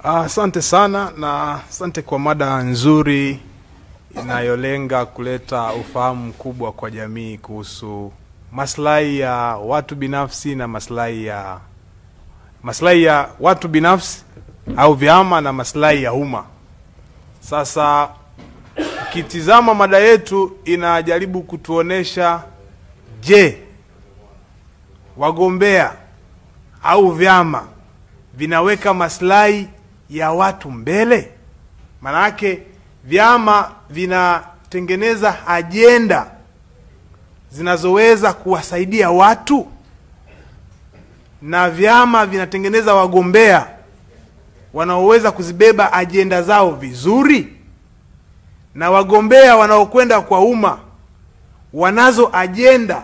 Asante sana na asante kwa mada nzuri inayolenga kuleta ufahamu mkubwa kwa jamii kuhusu maslahi ya watu binafsi na maslahi ya watu binafsi au vyama na maslahi ya umma. Sasa ukitizama mada yetu inajaribu kutuonesha, je, wagombea au vyama vinaweka maslahi ya watu mbele? Manake vyama vinatengeneza ajenda zinazoweza kuwasaidia watu, na vyama vinatengeneza wagombea wanaoweza kuzibeba ajenda zao vizuri, na wagombea wanaokwenda kwa umma wanazo ajenda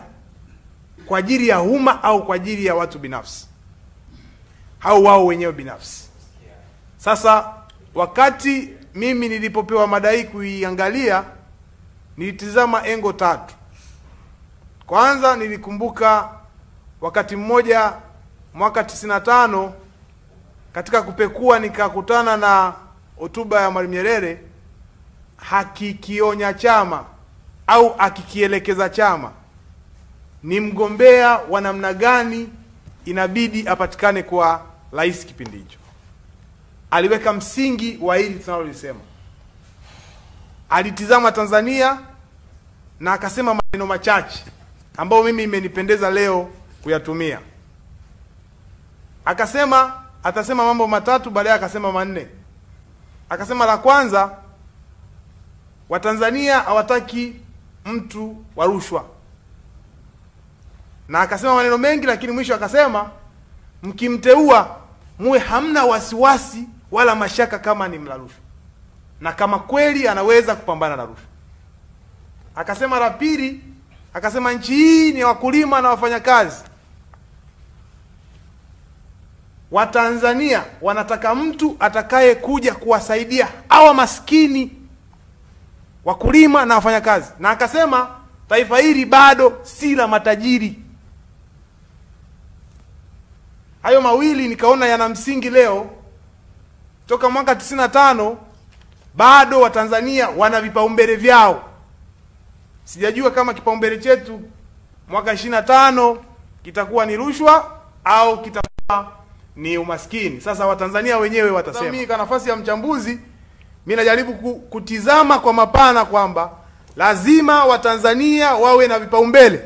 kwa ajili ya umma au kwa ajili ya watu binafsi au wao wenyewe binafsi. Sasa wakati mimi nilipopewa mada hii kuiangalia, nilitizama engo tatu. Kwanza nilikumbuka wakati mmoja mwaka 95 katika kupekua nikakutana na hotuba ya Mwalimu Nyerere hakikionya chama au akikielekeza chama ni mgombea wa namna gani inabidi apatikane kwa rais kipindi hicho. Aliweka msingi wa hili tunalolisema. Alitizama Tanzania na akasema maneno machache ambayo mimi imenipendeza leo kuyatumia. Akasema atasema mambo matatu, baadaye akasema manne. Akasema la kwanza, Watanzania hawataki mtu wa rushwa. Na akasema maneno mengi, lakini mwisho akasema mkimteua muwe hamna wasiwasi wala mashaka kama ni mla rushwa, na kama kweli anaweza kupambana na rushwa. Akasema la pili, akasema nchi hii ni wakulima na wafanyakazi. Watanzania wanataka mtu atakaye kuja kuwasaidia hawa maskini wakulima na wafanyakazi. Na akasema taifa hili bado si la matajiri. Hayo mawili nikaona yana msingi leo. Toka mwaka 95 bado Watanzania wana vipaumbele vyao. Sijajua kama kipaumbele chetu mwaka 25 kitakuwa ni rushwa au kitakuwa ni umaskini. Sasa Watanzania wenyewe watasema. Mimi kwa nafasi ya mchambuzi, mimi najaribu kutizama kwa mapana kwamba lazima Watanzania wawe na vipaumbele,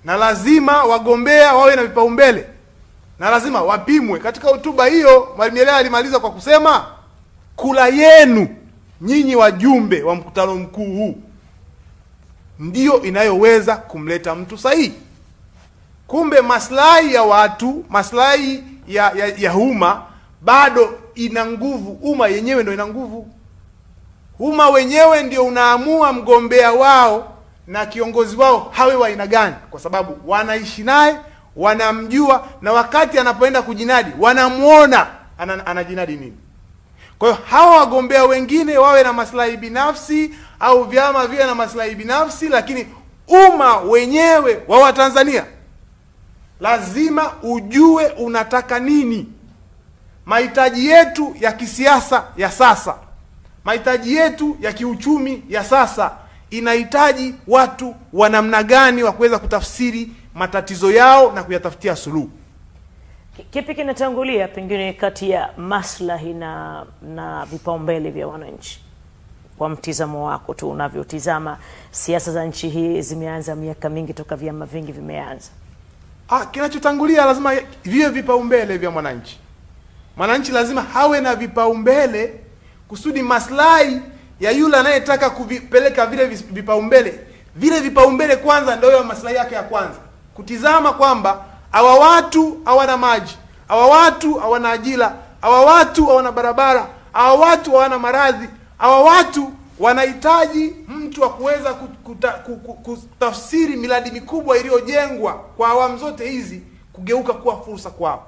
na lazima wagombea wawe na vipaumbele, na lazima wapimwe. Katika hotuba hiyo Mwalimu Nyerere alimaliza kwa kusema, kula yenu nyinyi wajumbe wa mkutano mkuu huu ndio inayoweza kumleta mtu sahihi. Kumbe maslahi ya watu, maslahi ya umma bado ina nguvu. Umma yenyewe ndio ina nguvu. Umma wenyewe ndio unaamua mgombea wao na kiongozi wao hawe wa aina gani, kwa sababu wanaishi naye, wanamjua, na wakati anapoenda kujinadi wanamuona anajinadi nini. Kwa hiyo hawa wagombea wengine wawe na maslahi binafsi au vyama viwe na maslahi binafsi, lakini umma wenyewe wa Watanzania lazima ujue unataka nini. Mahitaji yetu ya kisiasa ya sasa, mahitaji yetu ya kiuchumi ya sasa inahitaji watu wa namna gani wa kuweza kutafsiri matatizo yao na kuyatafutia suluhu. Kipi kinatangulia pengine kati ya maslahi na vipaumbele vya wananchi? Kwa mtizamo wako tu unavyotizama siasa za nchi hii, zimeanza miaka mingi toka vyama vingi vimeanza. Kinachotangulia lazima viwe vipaumbele vya mwananchi. Mwananchi lazima hawe na vipaumbele kusudi maslahi ya yule anayetaka kuvipeleka vile vipaumbele. Vile vipaumbele kwanza ndio maslahi yake ya kwanza. Kutizama kwamba hawa watu hawana maji, hawa watu hawana ajira, hawa watu hawana barabara, hawa watu hawana maradhi, hawa watu wanahitaji mtu wa kuweza kutafsiri miradi mikubwa iliyojengwa kwa awamu zote hizi kugeuka kuwa fursa kwao.